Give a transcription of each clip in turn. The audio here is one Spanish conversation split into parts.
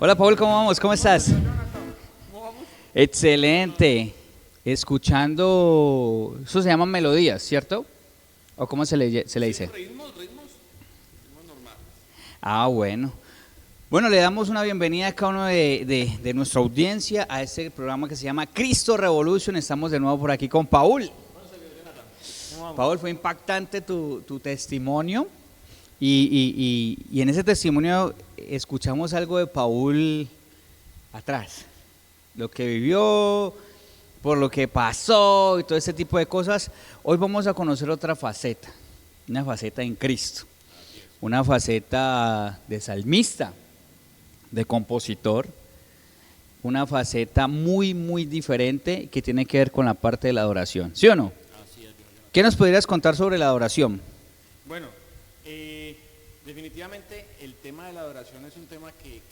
Hola Paul, ¿cómo vamos? ¿Cómo estás? Excelente. Escuchando, eso se llaman melodías, ¿cierto? ¿O cómo se le dice? Ritmos normales. Ah, bueno. Bueno, le damos una bienvenida a cada uno de nuestra audiencia a este programa que se llama Cristo Revolution. Estamos de nuevo por aquí con Paul. Paul, fue impactante tu testimonio y en ese testimonio escuchamos algo de Paul atrás. Lo que vivió, por lo que pasó y todo ese tipo de cosas. Hoy vamos a conocer otra faceta, una faceta en Cristo, una faceta de salmista, de compositor, una faceta muy, muy diferente que tiene que ver con la parte de la adoración, ¿sí o no? Así es, ¿Qué nos podrías contar sobre la adoración? Bueno, definitivamente el tema de la adoración es un tema que,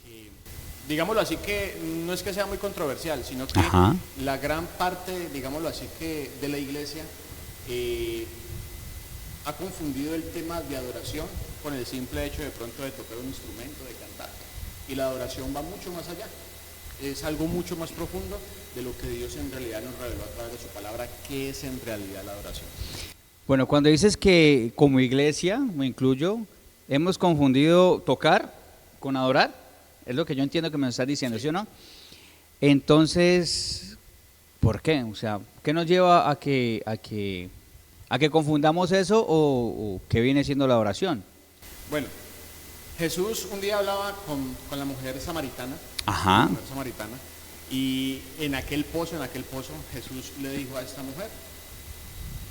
digámoslo así, que no es que sea muy controversial, sino que Ajá. la gran parte, digámoslo así, que de la iglesia ha confundido el tema de adoración con el simple hecho de pronto de tocar un instrumento, de cantar. Y la adoración va mucho más allá. Es algo mucho más profundo de lo que Dios en realidad nos reveló a través de su palabra, que es en realidad la adoración. Bueno, cuando dices que como iglesia, me incluyo, hemos confundido tocar con adorar, es lo que yo entiendo que me estás diciendo, ¿sí o no? Entonces, ¿por qué? O sea, ¿qué nos lleva a que confundamos eso o qué viene siendo la oración? Bueno, Jesús un día hablaba con la mujer samaritana, Ajá. y en aquel pozo, Jesús le dijo a esta mujer: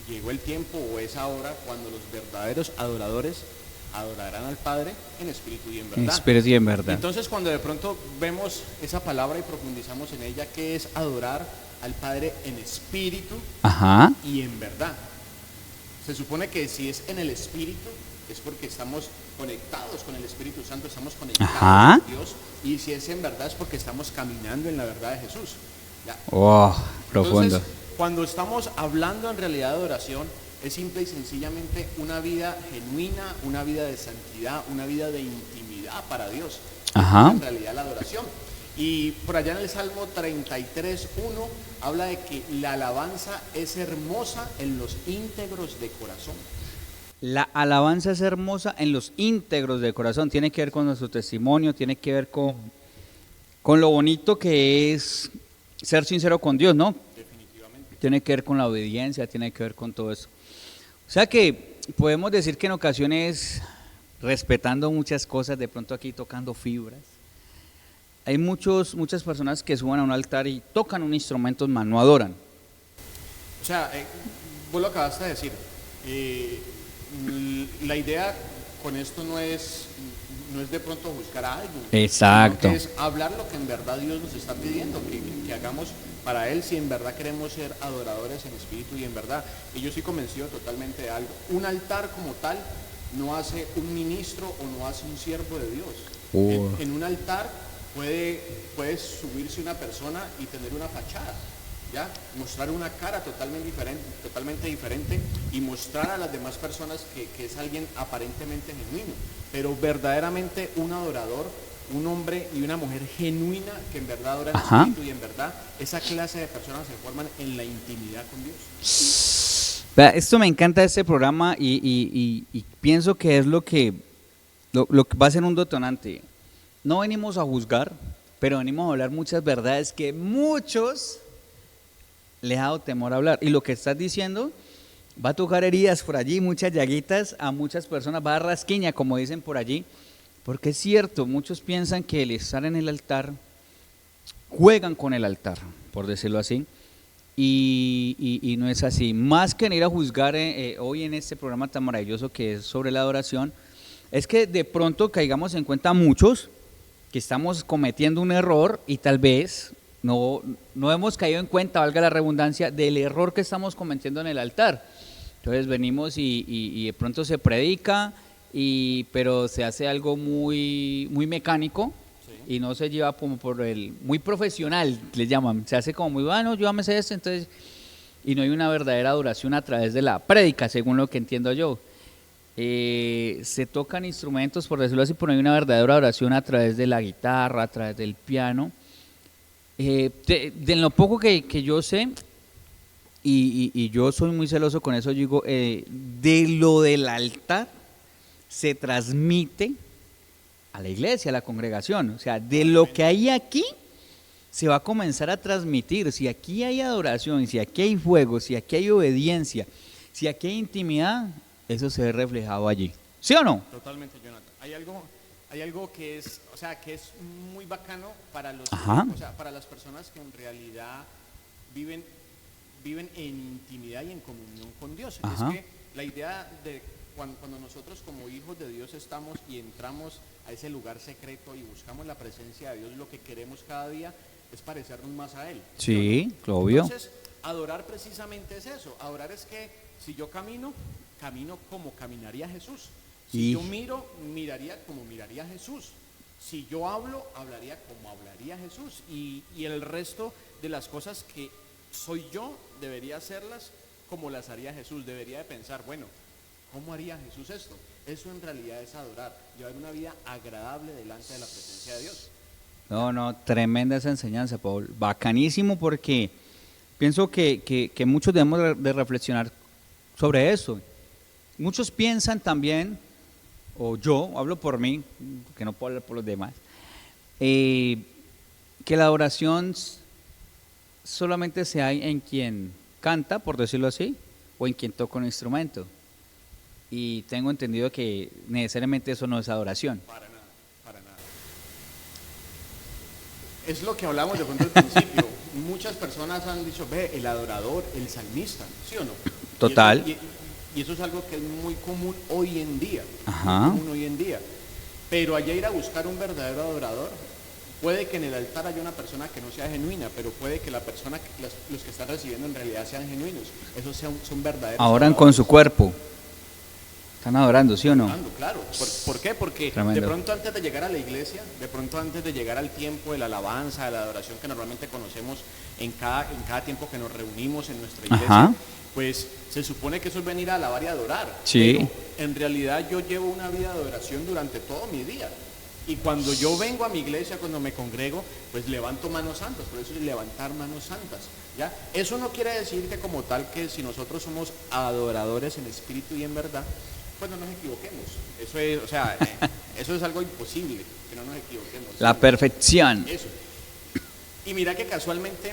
llegó el tiempo o es ahora cuando los verdaderos adoradores adorarán al Padre en espíritu y en En verdad. espíritu y en verdad. Entonces, cuando de pronto vemos esa palabra y profundizamos en ella, ¿qué es adorar al Padre en espíritu Ajá. y en verdad? Se supone que si es en el espíritu, es porque estamos conectados con el Espíritu Santo, estamos conectados Ajá. con Dios, y si es en verdad es porque estamos caminando en la verdad de Jesús. ¿Ya? Oh, profundo. Entonces, cuando estamos hablando en realidad de adoración, es simple y sencillamente una vida genuina, una vida de santidad, una vida de intimidad para Dios. Ajá. En realidad la adoración. Y por allá en el Salmo 33:1 habla de que la alabanza es hermosa en los íntegros de corazón. La alabanza es hermosa en los íntegros de corazón, tiene que ver con nuestro testimonio, tiene que ver con lo bonito que es ser sincero con Dios, ¿no? Definitivamente. Tiene que ver con la obediencia, tiene que ver con todo eso. O sea que podemos decir que en ocasiones, respetando muchas cosas, de pronto aquí tocando fibras, hay muchas personas que suben a un altar y tocan un instrumento, mas no adoran. O sea, vos lo acabaste de decir. La idea con esto no es de pronto buscar a alguien. Exacto. Sino que es hablar lo que en verdad Dios nos está pidiendo, que hagamos para Él si en verdad queremos ser adoradores en espíritu y en verdad. Y yo estoy convencido totalmente de algo. Un altar como tal no hace un ministro o no hace un siervo de Dios. En un altar puede subirse una persona y tener una fachada, ¿ya? Mostrar una cara totalmente diferente y mostrar a las demás personas que es alguien aparentemente genuino, pero verdaderamente un adorador, un hombre y una mujer genuina que en verdad adoran en Ajá. espíritu y en verdad, esa clase de personas se forman en la intimidad con Dios. Vea, esto me encanta de este programa y pienso que es lo que va a ser un detonante. No venimos a juzgar, pero venimos a hablar muchas verdades que muchos les ha dado temor a hablar. Y lo que estás diciendo va a tocar heridas por allí, muchas llaguitas a muchas personas, va a dar rasquiña, como dicen por allí, porque es cierto, muchos piensan que el estar en el altar, juegan con el altar, por decirlo así, y no es así. Más que venir a juzgar hoy en este programa tan maravilloso que es sobre la adoración, es que de pronto caigamos en cuenta muchos que estamos cometiendo un error y tal vez no hemos caído en cuenta, valga la redundancia, del error que estamos cometiendo en el altar. Entonces venimos y de pronto se predica, pero se hace algo muy, muy mecánico, Sí. y no se lleva como por el muy profesional, le llaman, se hace como muy bueno, yo me sé esto, entonces, y no hay una verdadera adoración a través de la prédica, según lo que entiendo yo. se tocan instrumentos, por decirlo así, por ahí una verdadera oración a través de la guitarra, a través del piano. De lo poco que yo sé, y yo soy muy celoso con eso, yo digo, de lo del altar se transmite a la iglesia, a la congregación. O sea, de lo que hay aquí se va a comenzar a transmitir. Si aquí hay adoración, si aquí hay fuego, si aquí hay obediencia, si aquí hay intimidad, eso se ve reflejado allí. ¿Sí o no? Totalmente, Jonathan. Hay algo que es, o sea, que es muy bacano para los, Ajá. o sea, para las personas que en realidad viven, viven en intimidad y en comunión con Dios. Ajá. Es que la idea de cuando nosotros como hijos de Dios estamos y entramos a ese lugar secreto y buscamos la presencia de Dios, lo que queremos cada día es parecernos más a Él. Sí, ¿Sí o no? obvio. Entonces, adorar precisamente es eso. Adorar es que si yo camino como caminaría Jesús. Si Y- yo miro, miraría como miraría Jesús. Si yo hablo, hablaría como hablaría Jesús. Y el resto de las cosas que soy yo, debería hacerlas como las haría Jesús. Debería de pensar, bueno, ¿cómo haría Jesús esto? Eso en realidad es adorar, llevar una vida agradable delante de la presencia de Dios. No, no, tremenda esa enseñanza, Paul. Bacanísimo porque pienso que muchos debemos de reflexionar sobre eso. Muchos piensan también, o yo hablo por mí, que no puedo hablar por los demás, que la adoración solamente se hay en quien canta, por decirlo así, o en quien toca un instrumento. Y tengo entendido que necesariamente eso no es adoración. Para nada, para nada. Es lo que hablamos de pronto al principio. Muchas personas han dicho, ve, el adorador, el salmista, ¿sí o no? Total. Y eso es algo que es muy común hoy en día. Ajá. Muy común hoy en día. Pero allá ir a buscar un verdadero adorador, puede que en el altar haya una persona que no sea genuina, pero puede que la persona, los que están recibiendo en realidad sean genuinos. Esos son verdaderos Adoran con adoradores. su cuerpo. Están adorando, ¿sí o no? Orando, claro. ¿Por qué? Porque Tremendo. de pronto antes de llegar a la iglesia, de pronto antes de llegar al tiempo de la alabanza, de la adoración que normalmente conocemos en cada tiempo que nos reunimos en nuestra iglesia, Ajá. pues se supone que eso es venir a alabar y adorar. Sí. Pero en realidad yo llevo una vida de adoración durante todo mi día. Y cuando yo vengo a mi iglesia, cuando me congrego, pues levanto manos santas, por eso es levantar manos santas. ¿Ya? Eso no quiere decir que como tal que si nosotros somos adoradores en espíritu y en verdad, pues no nos equivoquemos. Eso es, o sea, eso es algo imposible, que no nos equivoquemos. La perfección. Eso. Y mira que casualmente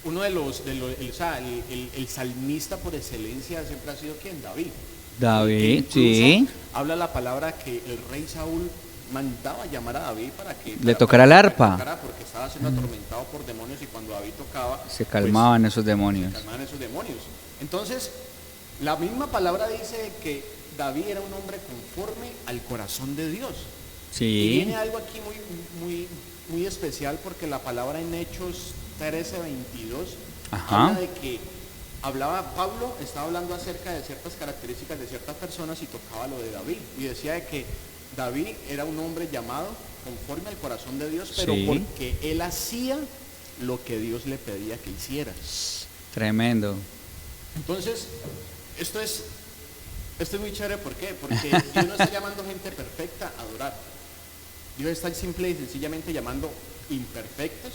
uno el salmista por excelencia siempre ha sido ¿quién? David. David, Incluso sí. habla la palabra que el rey Saúl mandaba llamar a David para que Le tocara el arpa. porque estaba siendo atormentado por demonios y cuando David tocaba Se pues, calmaban esos se demonios. calmaban esos demonios. Entonces, la misma palabra dice que David era un hombre conforme al corazón de Dios. Y Sí. viene algo aquí muy especial porque la palabra en Hechos 13:22 Ajá. habla de que Pablo estaba hablando acerca de ciertas características de ciertas personas y tocaba lo de David. Y decía de que David era un hombre llamado conforme al corazón de Dios, pero Sí. porque él hacía lo que Dios le pedía que hiciera. Tremendo. Entonces, esto es muy chévere, ¿por qué? Porque Dios no está llamando gente perfecta a adorar. Dios está simple y sencillamente llamando imperfectos,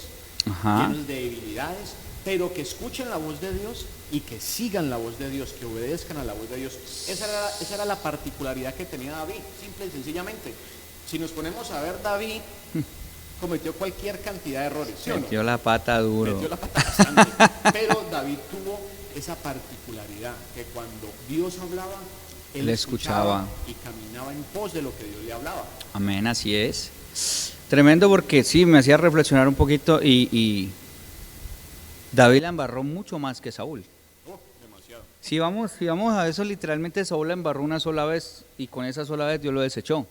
Ajá. llenos de debilidades, pero que escuchen la voz de Dios y que sigan la voz de Dios, que obedezcan a la voz de Dios. Esa era la particularidad que tenía David, simple y sencillamente. Si nos ponemos a ver, David cometió cualquier cantidad de errores, ¿sí o no? Metió la pata duro. Metió la pata bastante. Pero David tuvo esa particularidad, que cuando Dios hablaba, él Él escuchaba escuchaba. y caminaba en pos de lo que Dios le hablaba. Amén, así es. Tremendo porque sí, me hacía reflexionar un poquito y David la embarró mucho más que Saúl. Oh, demasiado. Si vamos a eso, literalmente Saúl la embarró una sola vez y con esa sola vez Dios lo desechó.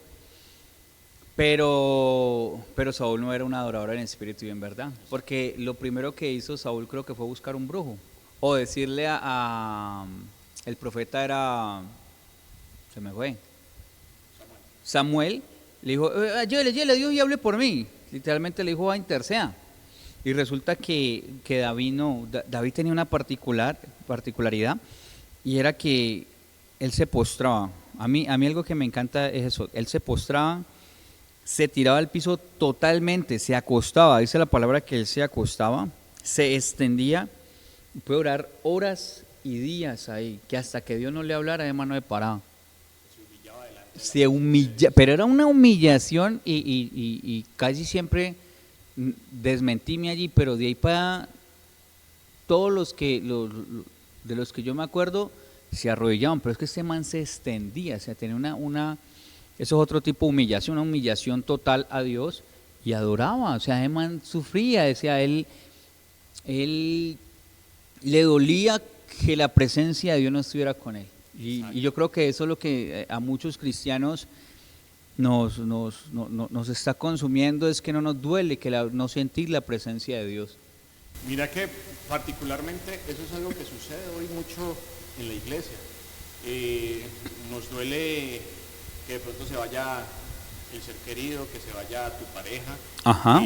Pero Saúl no era un adorador en espíritu y en verdad. Porque lo primero que hizo Saúl creo que fue buscar un brujo. O decirle el profeta era, se me fue, Samuel, le dijo, llévele Dios y hable por mí. Literalmente le dijo, interceda. Y resulta que David no, David tenía una particularidad y era que él se postraba. A mí algo que me encanta es eso. Él se postraba, se tiraba al piso totalmente, se acostaba. Dice la palabra que él se acostaba, se extendía y puede orar horas y días ahí, que hasta que Dios no le hablara, de mano de parada. Se humilla, pero era una humillación y casi siempre desmentíme allí, pero de ahí para todos de los que yo me acuerdo se arrodillaban, pero es que este man se extendía, o sea, tenía eso es otro tipo de humillación, una humillación total a Dios y adoraba, o sea, ese man sufría, decía, él le dolía que la presencia de Dios no estuviera con él. Y yo creo que eso es lo que a muchos cristianos nos está consumiendo, es que no nos duele no sentir la presencia de Dios. Mira que particularmente eso es algo que sucede hoy mucho en la iglesia. Nos duele que de pronto se vaya el ser querido, que se vaya tu pareja, Ajá.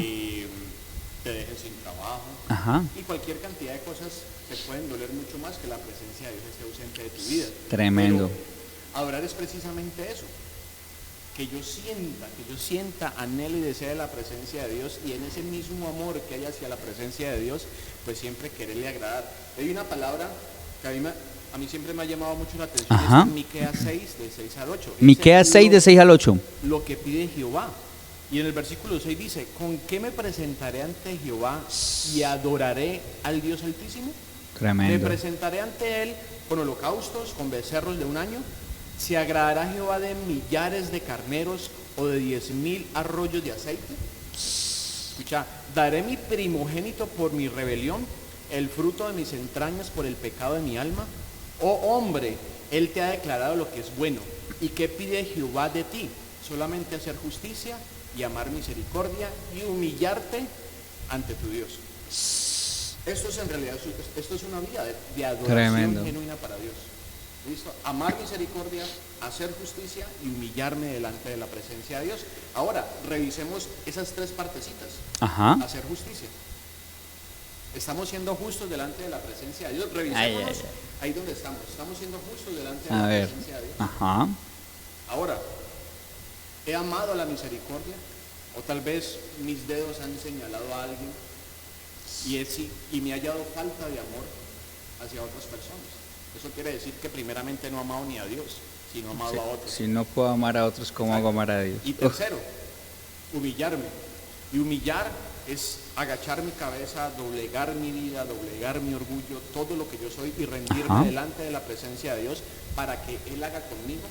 Te dejen sin trabajo. Ajá. Y cualquier cantidad de cosas te pueden doler mucho más que la presencia de Dios esté ausente de tu vida. Tremendo. Pero adorar es precisamente eso, que yo sienta anhelo y deseo de la presencia de Dios, y en ese mismo amor que hay hacia la presencia de Dios, pues siempre quererle agradar. Hay una palabra que a mí siempre me ha llamado mucho la atención, Ajá. es en Miqueas 6, de 6 al 8. Miqueas 6, de 6 al 8. Lo que pide Jehová. Y en el versículo 6 dice, ¿con qué me presentaré ante Jehová y adoraré al Dios Altísimo? Tremendo. Me presentaré ante Él con holocaustos, con becerros de un año. ¿Se agradará Jehová de millares de carneros o de 10,000 arroyos de aceite? Escucha, daré mi primogénito por mi rebelión, el fruto de mis entrañas por el pecado de mi alma. Oh hombre, Él te ha declarado lo que es bueno. ¿Y qué pide Jehová de ti? Solamente hacer justicia y amar misericordia y humillarte ante tu Dios. Esto es en realidad, esto es una vida de adoración Tremendo. genuina para Dios. ¿Listo? Amar misericordia, hacer justicia y humillarme delante de la presencia de Dios. Ahora, revisemos esas tres partecitas. Ajá. Hacer justicia. Estamos siendo justos delante de la presencia de Dios. Revisémonos ahí donde estamos. Estamos siendo justos delante de la presencia de Dios. Ajá. Ahora, ¿he amado la misericordia? O tal vez mis dedos han señalado a alguien y me ha hallado falta de amor hacia otras personas. Eso quiere decir que primeramente no he amado ni a Dios, sino he amado a otros. Si no puedo amar a otros, ¿cómo hago amar a Dios? Y tercero, humillarme. Y humillar es agachar mi cabeza, doblegar mi vida, doblegar mi orgullo, todo lo que yo soy, y rendirme delante de la presencia de Dios para que Él haga conmigo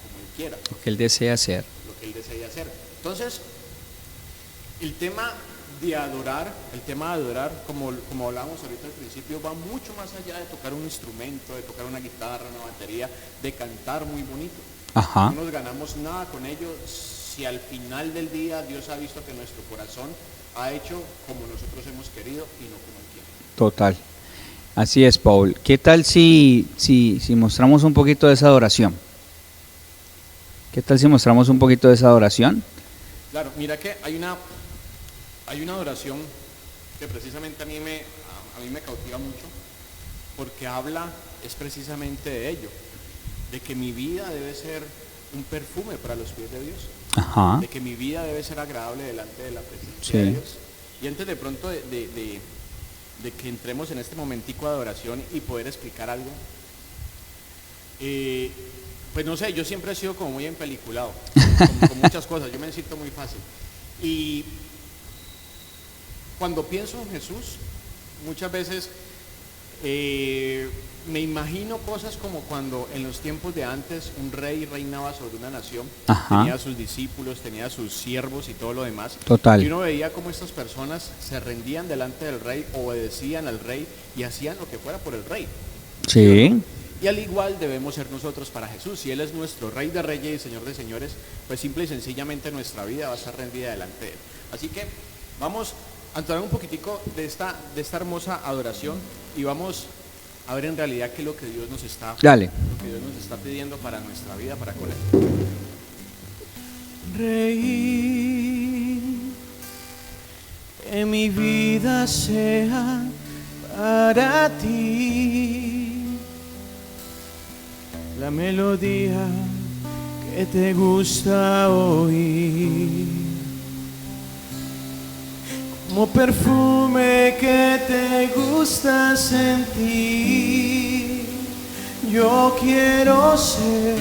como Él quiera. Lo que Él desea hacer. Lo que Él desea hacer. Entonces, el tema de adorar, como hablábamos ahorita al principio, va mucho más allá de tocar un instrumento, de tocar una guitarra, una batería, de cantar muy bonito. Ajá. No nos ganamos nada con ello si al final del día Dios ha visto que nuestro corazón ha hecho como nosotros hemos querido y no como Él quiere. Total. Así es, Paul. ¿Qué tal si mostramos un poquito de esa adoración? ¿Qué tal si mostramos un poquito de esa adoración? Claro, mira que hay una adoración que precisamente a mí me cautiva mucho, porque es precisamente de ello, de que mi vida debe ser un perfume para los pies de Dios. Ajá. De que mi vida debe ser agradable delante de la presencia de Dios. Y antes de pronto de que entremos en este momentico de adoración y poder explicar algo, pues no sé, yo siempre he sido como muy empeliculado con muchas cosas, yo me siento muy fácil. Y cuando pienso en Jesús, muchas veces me imagino cosas como cuando en los tiempos de antes un rey reinaba sobre una nación. Ajá. Tenía a sus discípulos, tenía a sus siervos y todo lo demás. Total. Y uno veía cómo estas personas se rendían delante del rey, obedecían al rey y hacían lo que fuera por el rey. Sí. Y al igual debemos ser nosotros para Jesús. Si Él es nuestro Rey de Reyes y Señor de Señores, pues simple y sencillamente nuestra vida va a estar rendida delante de Él. Así que vamos a entrar un poquitico de esta hermosa adoración y vamos a ver en realidad qué es lo que Dios nos está, Dale. Lo que Dios nos está pidiendo para nuestra vida, para con Él. Rey, que mi vida sea para ti. la melodía que te gusta oír, como perfume que te gusta sentir. Yo quiero ser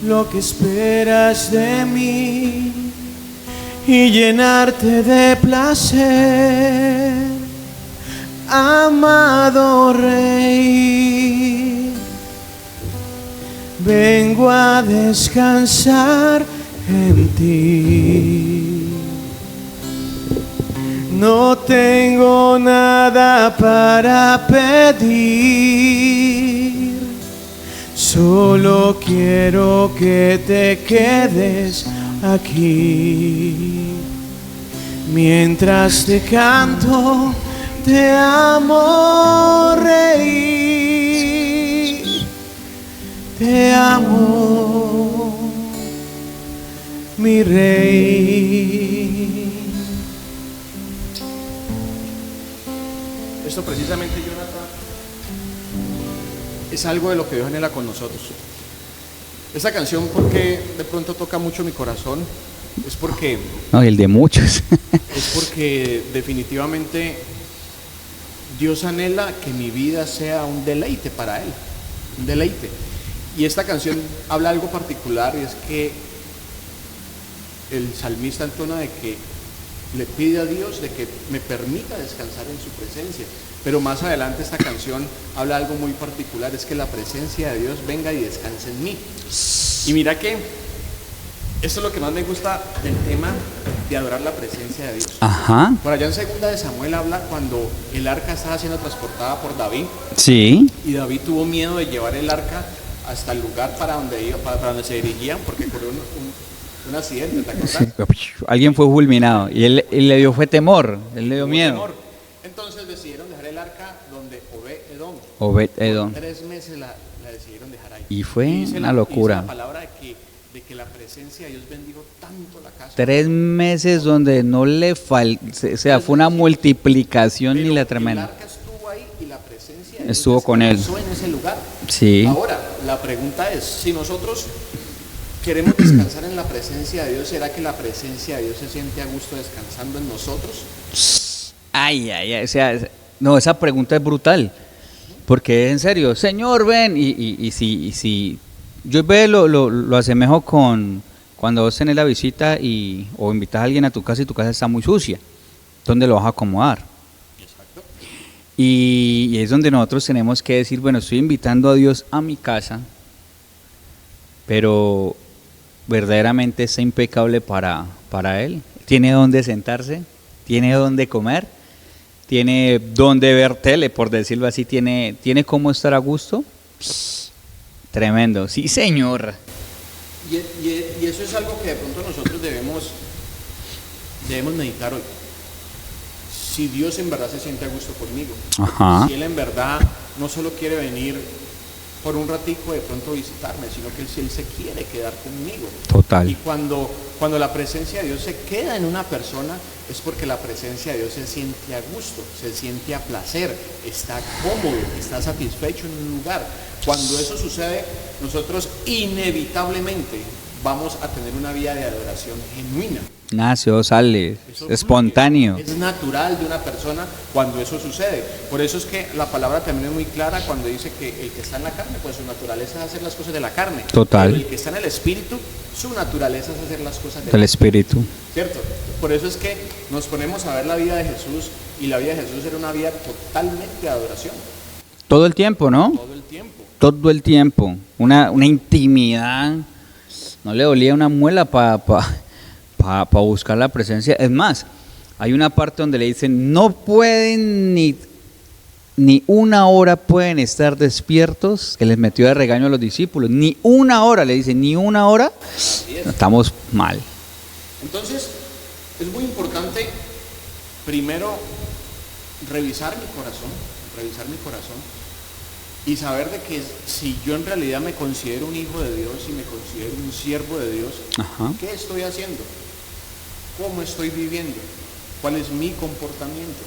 lo que esperas de mí y llenarte de placer, amado Rey. Vengo a descansar en ti. No tengo nada para pedir, solo quiero que te quedes aquí. Mientras te canto, te amo, Rey. Te amo, mi Rey. Esto precisamente, Jonathan, es algo de lo que Dios anhela con nosotros. Esta canción, porque de pronto toca mucho mi corazón, es porque No, y el de muchos. es porque definitivamente Dios anhela que mi vida sea un deleite para Él, un deleite. Y esta canción habla algo particular, y es que el salmista entona de que le pide a Dios de que me permita descansar en su presencia. Pero más adelante esta canción habla algo muy particular, es que la presencia de Dios venga y descanse en mí. Y mira que esto es lo que más me gusta del tema de adorar la presencia de Dios. Ajá. Por allá en segunda de Samuel habla cuando el arca estaba siendo transportada por David, Sí. y David tuvo miedo de llevar el arca hasta el lugar para donde iba, para donde se dirigían, porque ocurrió un accidente, ¿te acuerdas? Alguien fue fulminado y él le dio fue temor, él le dio Tuvo miedo. temor. Entonces decidieron dejar el arca donde Obed-Edom. Obed-Edom. 3 meses la decidieron dejar ahí. Y fue dice una locura. Dice la palabra de que la presencia de Dios bendijo tanto la casa. 3 meses donde no le faltó, o sea, fue una multiplicación Pero ni la el tremenda. arca estuvo ahí y la presencia de Dios Estuvo con él. descansó en ese lugar. Sí. Ahora, la pregunta es, si nosotros queremos descansar en la presencia de Dios, ¿será que la presencia de Dios se siente a gusto descansando en nosotros? Ay, ay, ay, o sea, no, esa pregunta es brutal, porque en serio, Señor, ven, y si yo lo asemejo con cuando vos tenés la visita o invitas a alguien a tu casa y tu casa está muy sucia, ¿dónde lo vas a acomodar? Exacto. Y es donde nosotros tenemos que decir, bueno, estoy invitando a Dios a mi casa, pero verdaderamente está impecable para Él. Tiene dónde sentarse, tiene dónde comer, tiene dónde ver tele, por decirlo así, tiene cómo estar a gusto. Tremendo, sí señor. Y eso es algo que de pronto nosotros debemos meditar hoy. Si Dios en verdad se siente a gusto conmigo, Ajá. si Él en verdad no solo quiere venir por un ratico de pronto visitarme, sino que Él se quiere quedar conmigo. Total. Y cuando la presencia de Dios se queda en una persona, es porque la presencia de Dios se siente a gusto, se siente a placer, está cómodo, está satisfecho en un lugar. Cuando eso sucede, nosotros inevitablemente vamos a tener una vida de adoración genuina. Nace, sale, Eso espontáneo. fluye. Es natural de una persona cuando eso sucede. Por eso es que la palabra también es muy clara cuando dice que el que está en la carne, pues su naturaleza es hacer las cosas de la carne. Total. Pero el que está en el espíritu, su naturaleza es hacer las cosas Del espíritu. ¿Cierto? Por eso es que nos ponemos a ver la vida de Jesús, y la vida de Jesús era una vida totalmente de adoración. Todo el tiempo, ¿no? Todo el tiempo. Todo el tiempo. Una intimidad. No le dolía una muela para buscar la presencia. Es más, hay una parte donde le dicen, no pueden ni una hora pueden estar despiertos, que les metió de regaño a los discípulos. Ni una hora, le dicen, ni una hora. Así es. Estamos mal. Entonces, es muy importante primero revisar mi corazón y saber de que si yo en realidad me considero un hijo de Dios y me considero un siervo de Dios, Ajá. ¿qué estoy haciendo? ¿Cómo estoy viviendo? ¿Cuál es mi comportamiento?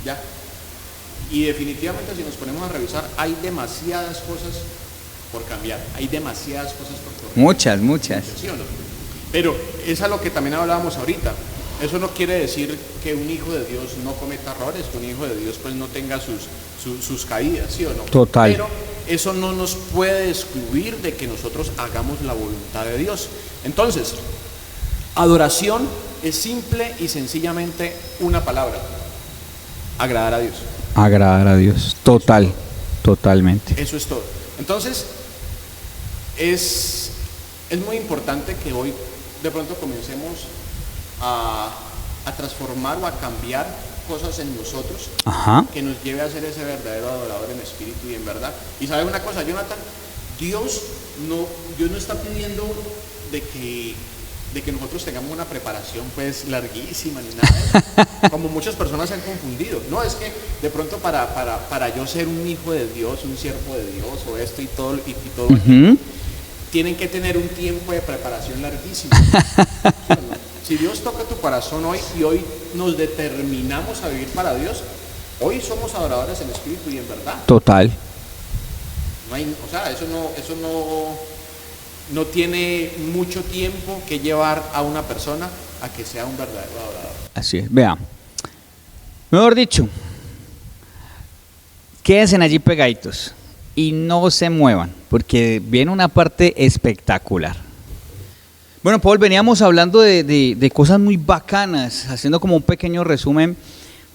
¿Ya? Y definitivamente si nos ponemos a revisar, hay demasiadas cosas por cambiar. Hay demasiadas cosas por corregir. Muchas. ¿Sí o no? Pero es a lo que también hablábamos ahorita. Eso no quiere decir que un hijo de Dios no cometa errores, que un hijo de Dios pues no tenga sus caídas, ¿sí o no? Total. Pero eso no nos puede excluir de que nosotros hagamos la voluntad de Dios. Entonces, adoración es simple y sencillamente una palabra: agradar a Dios. Agradar a Dios, totalmente. Eso es todo. Entonces, es muy importante que hoy de pronto comencemos a transformar o a cambiar cosas en nosotros, Ajá. que nos lleve a ser ese verdadero adorador en espíritu y en verdad. Y sabe una cosa, Jonathan, Dios no está pidiendo de que nosotros tengamos una preparación pues larguísima ni nada de eso, como muchas personas se han confundido. No, es que de pronto para yo ser un hijo de Dios, un siervo de Dios o esto y todo, Ujú. tienen que tener un tiempo de preparación larguísimo. ¿Sí o no? Si Dios toca tu corazón hoy y hoy nos determinamos a vivir para Dios, hoy somos adoradores en espíritu y en verdad. Total. No hay, o sea, eso no tiene mucho tiempo que llevar a una persona a que sea un verdadero adorador. Así es. Vea, mejor dicho, quédense allí pegaditos y no se muevan, porque viene una parte espectacular. Bueno, Paul, veníamos hablando de cosas muy bacanas, haciendo como un pequeño resumen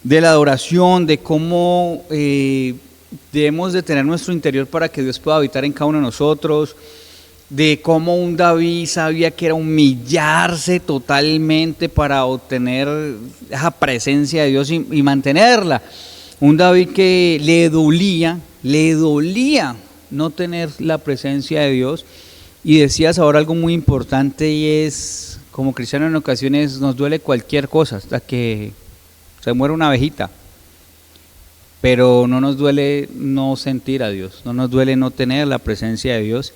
de la adoración, de cómo debemos de tener nuestro interior para que Dios pueda habitar en cada uno de nosotros, de cómo un David sabía que era humillarse totalmente para obtener esa presencia de Dios y mantenerla. Un David que le dolía no tener la presencia de Dios. Y decías ahora algo muy importante, y es, como cristianos en ocasiones nos duele cualquier cosa, hasta que se muere una abejita, pero no nos duele no sentir a Dios, no nos duele no tener la presencia de Dios,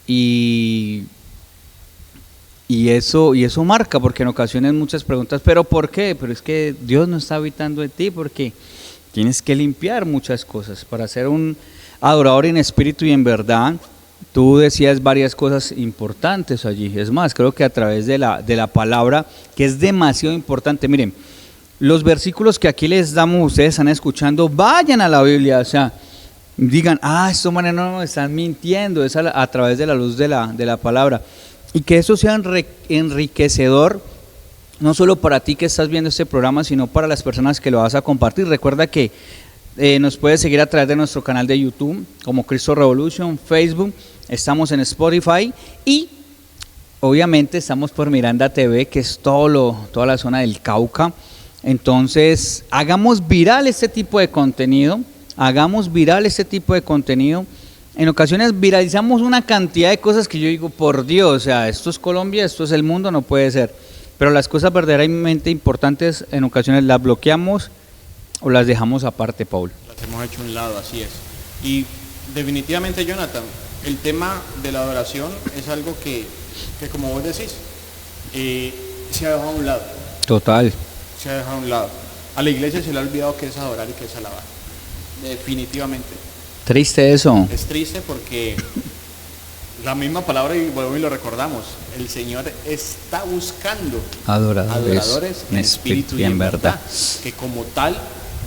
y eso marca, porque en ocasiones muchas preguntas, ¿pero por qué? Pero es que Dios no está habitando en ti, porque tienes que limpiar muchas cosas para ser un adorador en espíritu y en verdad. Tú decías varias cosas importantes allí. Es más, creo que a través de la palabra, que es demasiado importante. Miren, los versículos que aquí les damos, ustedes están escuchando, vayan a la Biblia, o sea, digan, estos manes no están mintiendo, es a través de la luz de la palabra. Y que eso sea enriquecedor, no solo para ti que estás viendo este programa, sino para las personas que lo vas a compartir. Recuerda que nos puedes seguir a través de nuestro canal de YouTube como Cristo Revolution, Facebook, estamos en Spotify y obviamente estamos por Miranda TV, que es toda la zona del Cauca. Entonces hagamos viral este tipo de contenido, En ocasiones viralizamos una cantidad de cosas que yo digo, por Dios, o sea, esto es Colombia, esto es el mundo, no puede ser. Pero las cosas verdaderamente importantes en ocasiones las bloqueamos o las dejamos aparte, Paul. Las hemos hecho a un lado, así es. Y definitivamente, Jonathan, el tema de la adoración es algo que como vos decís, se ha dejado a un lado. Total. Se ha dejado a un lado. A la iglesia se le ha olvidado qué es adorar y qué es alabar. Definitivamente. Triste eso. Es triste porque la misma palabra, y vuelvo y lo recordamos, el Señor está buscando adoradores en espíritu y en verdad. Que como tal,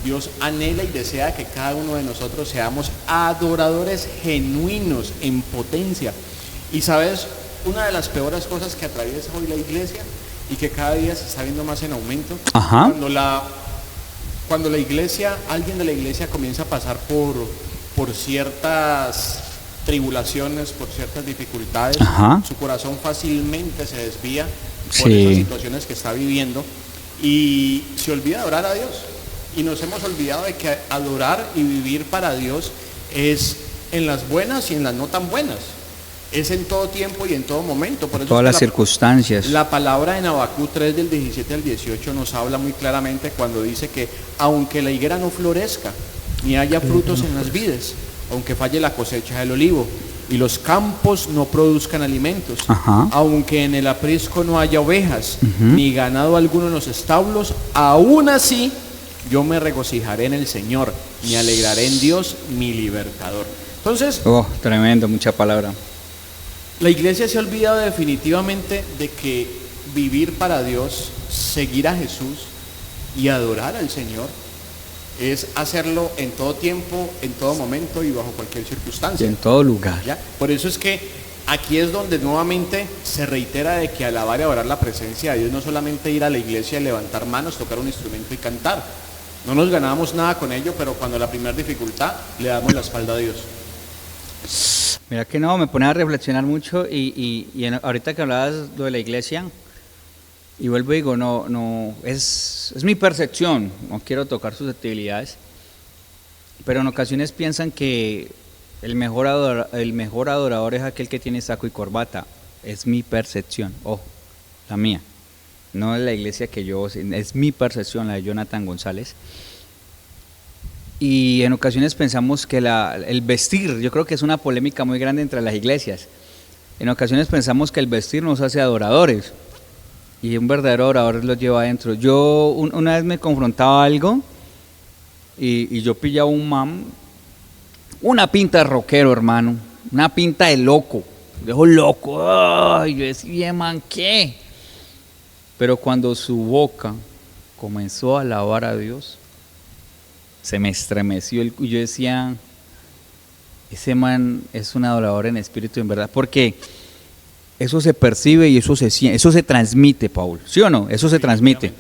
Dios anhela y desea que cada uno de nosotros seamos adoradores genuinos, en potencia. Y sabes, una de las peores cosas que atraviesa hoy la iglesia y que cada día se está viendo más en aumento, cuando la iglesia, alguien de la iglesia comienza a pasar por ciertas tribulaciones, por ciertas dificultades, su corazón fácilmente se desvía por esas situaciones que está viviendo y se olvida de adorar a Dios. Y nos hemos olvidado de que adorar y vivir para Dios es en las buenas y en las no tan buenas. Es en todo tiempo y en todo momento. Por eso todas las circunstancias. La palabra en Habacuc 3 del 17 al 18 nos habla muy claramente cuando dice que aunque la higuera no florezca, ni haya frutos en las vides, aunque falle la cosecha del olivo y los campos no produzcan alimentos, aunque en el aprisco no haya ovejas, ni ganado alguno en los establos, aún así yo me regocijaré en el Señor, me alegraré en Dios, mi libertador. Entonces, Oh, tremendo, mucha palabra. la iglesia se ha olvidado definitivamente de que vivir para Dios, seguir a Jesús y adorar al Señor es hacerlo en todo tiempo, en todo momento y bajo cualquier Y circunstancia. en todo lugar. ¿Ya? Por eso es que aquí es donde nuevamente se reitera de que alabar y adorar la presencia de Dios no es solamente ir a la iglesia, levantar manos, tocar un instrumento y cantar. No nos ganamos nada con ello, pero cuando la primera dificultad le damos la espalda a Dios. Mira que no, me pone a reflexionar mucho ahorita que hablabas lo de la iglesia, y vuelvo y digo, no, es mi percepción, no quiero tocar susceptibilidades, pero en ocasiones piensan que el mejor adorador es aquel que tiene saco y corbata. Es mi percepción, la mía, no es la iglesia que yo, es mi percepción, la de Jonathan González. Y en ocasiones pensamos que el vestir, yo creo que es una polémica muy grande entre las iglesias. En ocasiones pensamos que el vestir nos hace adoradores y un verdadero adorador lo lleva adentro. Yo una vez me confrontaba algo y yo pillaba una pinta de rockero, hermano, una pinta de loco, dejo loco. Ay, yo decía, man, ¿qué? Pero cuando su boca comenzó a alabar a Dios, se me estremeció y yo decía, ese man es un adorador en espíritu y en verdad, porque eso se percibe y eso se transmite, Paul, ¿sí o no? Eso se transmite.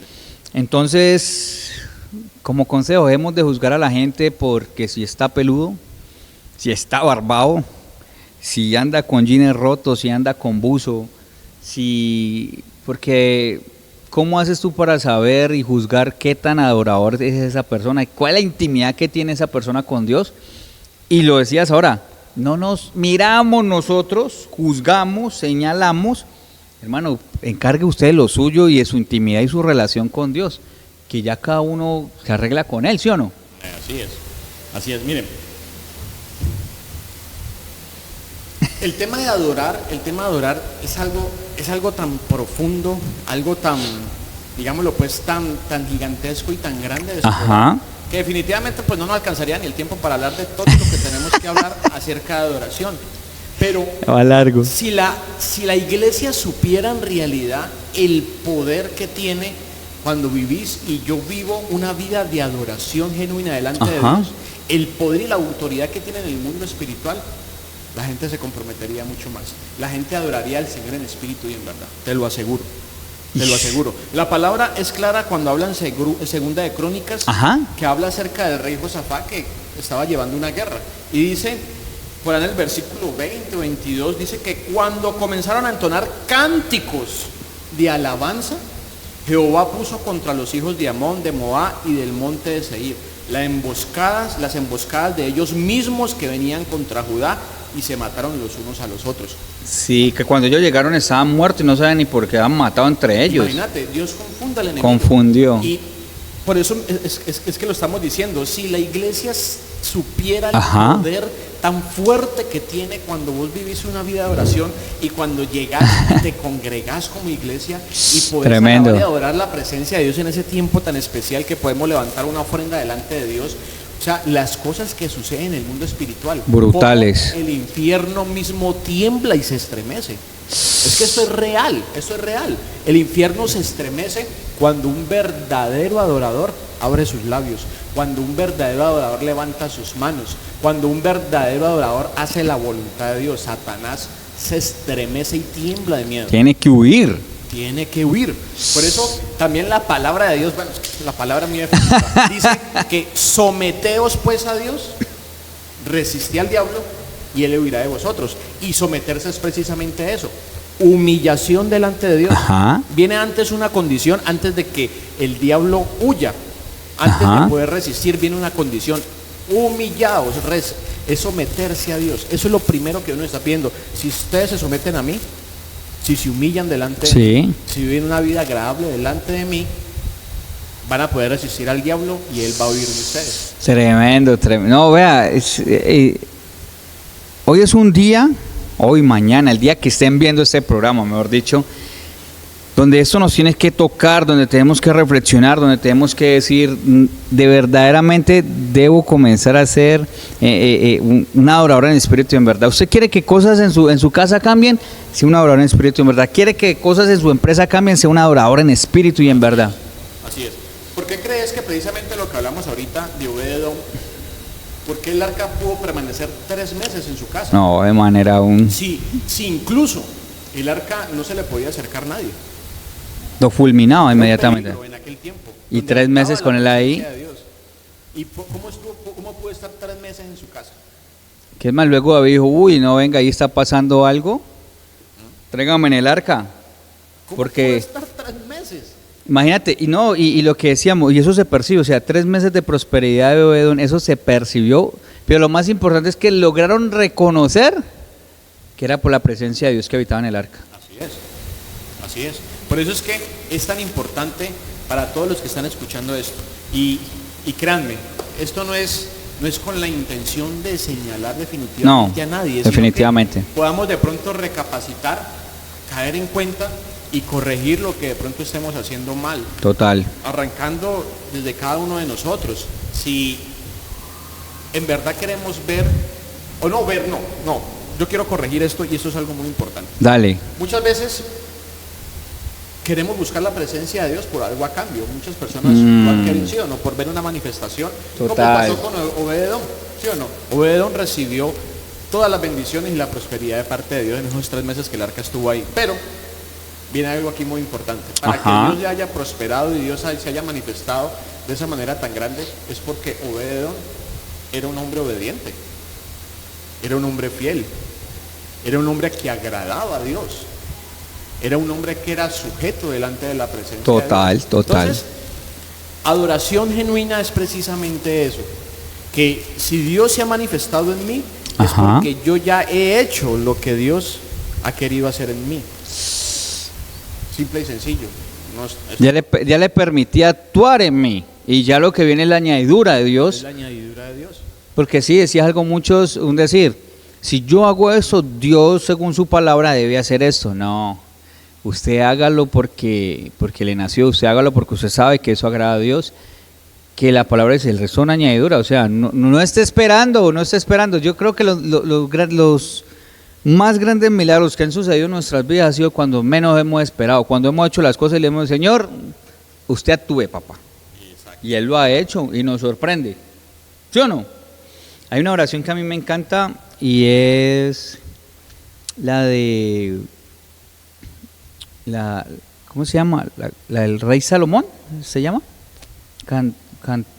Entonces, como consejo, debemos de juzgar a la gente porque si está peludo, si está barbado, si anda con jeans rotos, si anda con buzo, porque ¿cómo haces tú para saber y juzgar qué tan adorador es esa persona? ¿Cuál es la intimidad que tiene esa persona con Dios? Y lo decías ahora, no nos miramos nosotros, juzgamos, señalamos. Hermano, encargue usted de lo suyo y de su intimidad y su relación con Dios, que ya cada uno se arregla con Él, ¿sí o no? Así es, miren. El tema de adorar es algo tan profundo, algo tan, digámoslo pues, tan gigantesco y tan grande de explorar, que definitivamente pues no nos alcanzaría ni el tiempo para hablar de todo lo que tenemos que hablar acerca de adoración. Pero va largo. Si la iglesia supiera en realidad el poder que tiene cuando vivís y yo vivo una vida de adoración genuina delante de Dios, el poder y la autoridad que tiene en el mundo espiritual, la gente se comprometería mucho más. La gente adoraría al Señor en espíritu y en verdad. Te lo aseguro. Te lo aseguro. La palabra es clara cuando habla en Segunda de Crónicas, que habla acerca del rey Josafat que estaba llevando una guerra. Y dice, por ahí en el versículo 20 o 22, dice que cuando comenzaron a entonar cánticos de alabanza, Jehová puso contra los hijos de Amón, de Moab y del monte de Seir las emboscadas de ellos mismos que venían contra Judá, y se mataron los unos a los otros. Sí, que cuando ellos llegaron estaban muertos y no sabían ni por qué habían matado entre ellos. Imagínate, Dios confunda al enemigo. Confundió. Y por eso es que lo estamos diciendo. Si la iglesia supiera el poder tan fuerte que tiene cuando vos vivís una vida de oración y cuando llegás y te congregás como iglesia y podés alabar y adorar la presencia de Dios en ese tiempo tan especial que podemos levantar una ofrenda delante de Dios. O sea, las cosas que suceden en el mundo espiritual, brutales. El infierno mismo tiembla y se estremece. Es que esto es real. El infierno se estremece cuando un verdadero adorador abre sus labios, cuando un verdadero adorador levanta sus manos, cuando un verdadero adorador hace la voluntad de Dios. Satanás se estremece y tiembla de miedo. Tiene que huir. Por eso también la palabra de Dios, bueno, la palabra mía dice que someteos pues a Dios, resistid al diablo y él huirá de vosotros. Y someterse es precisamente eso, humillación delante de Dios. Viene antes una condición, antes de que el diablo huya, antes de poder resistir viene una condición, humillados, es someterse a Dios. Eso es lo primero que uno está pidiendo. Si ustedes se someten a mí, si se humillan delante de mí, si viven una vida agradable delante de mí, van a poder resistir al diablo y él va a huir de ustedes. Tremendo. No, vea, hoy es un día, mañana, el día que estén viendo este programa, mejor dicho, donde esto nos tiene que tocar, donde tenemos que reflexionar, donde tenemos que decir, de verdaderamente debo comenzar a ser una adoradora en espíritu y en verdad. ¿Usted quiere que cosas en su casa cambien? Sea una adoradora en espíritu y en verdad. ¿Quiere que cosas en su empresa cambien? Sea una adoradora en espíritu y en verdad. Así es. ¿Por qué crees que precisamente lo que hablamos ahorita de Obed-Edom, por qué el arca pudo permanecer 3 meses en su casa? No, de manera aún. Sí, incluso el arca no se le podía acercar a nadie. Lo fulminaba inmediatamente. En aquel tiempo, Y 3 meses con él ahí. ¿Y cómo pudo estar 3 meses en su casa? ¿Qué es más? Luego David dijo, uy, no, venga, ahí está pasando algo. Tráigame en el arca. ¿Cómo Porque pudo estar 3 meses? imagínate, y lo que decíamos, y eso se percibe, o sea, 3 meses de prosperidad de Obed-Edom, eso se percibió, pero lo más importante es que lograron reconocer que era por la presencia de Dios que habitaba en el arca. Así es. Por eso es que es tan importante para todos los que están escuchando esto. Y créanme, esto no es con la intención de señalar definitivamente a nadie. Sino definitivamente. que podamos de pronto recapacitar, caer en cuenta y corregir lo que de pronto estemos haciendo mal. Total. Arrancando desde cada uno de nosotros. Si en verdad queremos ver, o no ver, no. Yo quiero corregir esto y esto es algo muy importante. Dale. Muchas veces queremos buscar la presencia de Dios por algo a cambio. Muchas personas lo han querido, ¿sí o no? Por ver una manifestación. Total. Como pasó con Obed-Edom, ¿sí o no? Obed-Edom recibió todas las bendiciones y la prosperidad de parte de Dios en esos 3 meses que el arca estuvo ahí. Pero viene algo aquí muy importante. Para que Dios ya haya prosperado y Dios se haya manifestado de esa manera tan grande, es porque Obed-Edom era un hombre obediente, era un hombre fiel, era un hombre que agradaba a Dios, era un hombre que era sujeto delante de la presencia de Dios. Total. Entonces, adoración genuina es precisamente eso, que si Dios se ha manifestado en mí, es porque yo ya he hecho lo que Dios ha querido hacer en mí. Simple y sencillo. Ya le permití actuar en mí. Y ya lo que viene es la añadidura de Dios. Es la añadidura de Dios. Porque sí, decías algo muchos, un decir, si yo hago eso, Dios según su palabra debe hacer esto. No, usted hágalo porque le nació, usted hágalo porque usted sabe que eso agrada a Dios, que la palabra es el resto de una añadidura, o sea, no esté esperando. Yo creo que los más grandes milagros que han sucedido en nuestras vidas ha sido cuando menos hemos esperado, cuando hemos hecho las cosas y le hemos dicho, Señor, usted actúe, papá. Exacto. Y Él lo ha hecho y nos sorprende. ¿Sí o no? Hay una oración que a mí me encanta y es la de ¿cómo se llama? La del Rey Salomón, ¿se llama?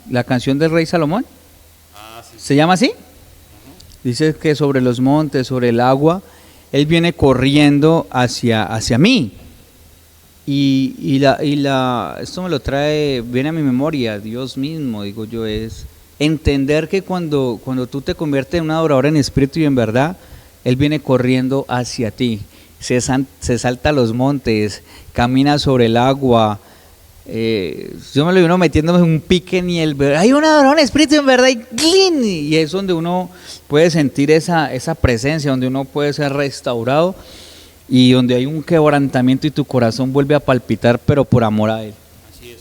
La canción del Rey Salomón. Sí. ¿Se llama así? Dice que sobre los montes, sobre el agua, Él viene corriendo hacia mí. Y esto me lo viene a mi memoria, Dios mismo, digo yo, es entender que cuando tú te conviertes en una adoradora en espíritu y en verdad, Él viene corriendo hacia ti, se salta los montes, camina sobre el agua. Yo me lo vino metiéndome en un pique ni hay una adoradora en espíritu y en verdad y es donde uno puede sentir esa presencia, donde uno puede ser restaurado y donde hay un quebrantamiento y tu corazón vuelve a palpitar, pero por amor a Él. Así es.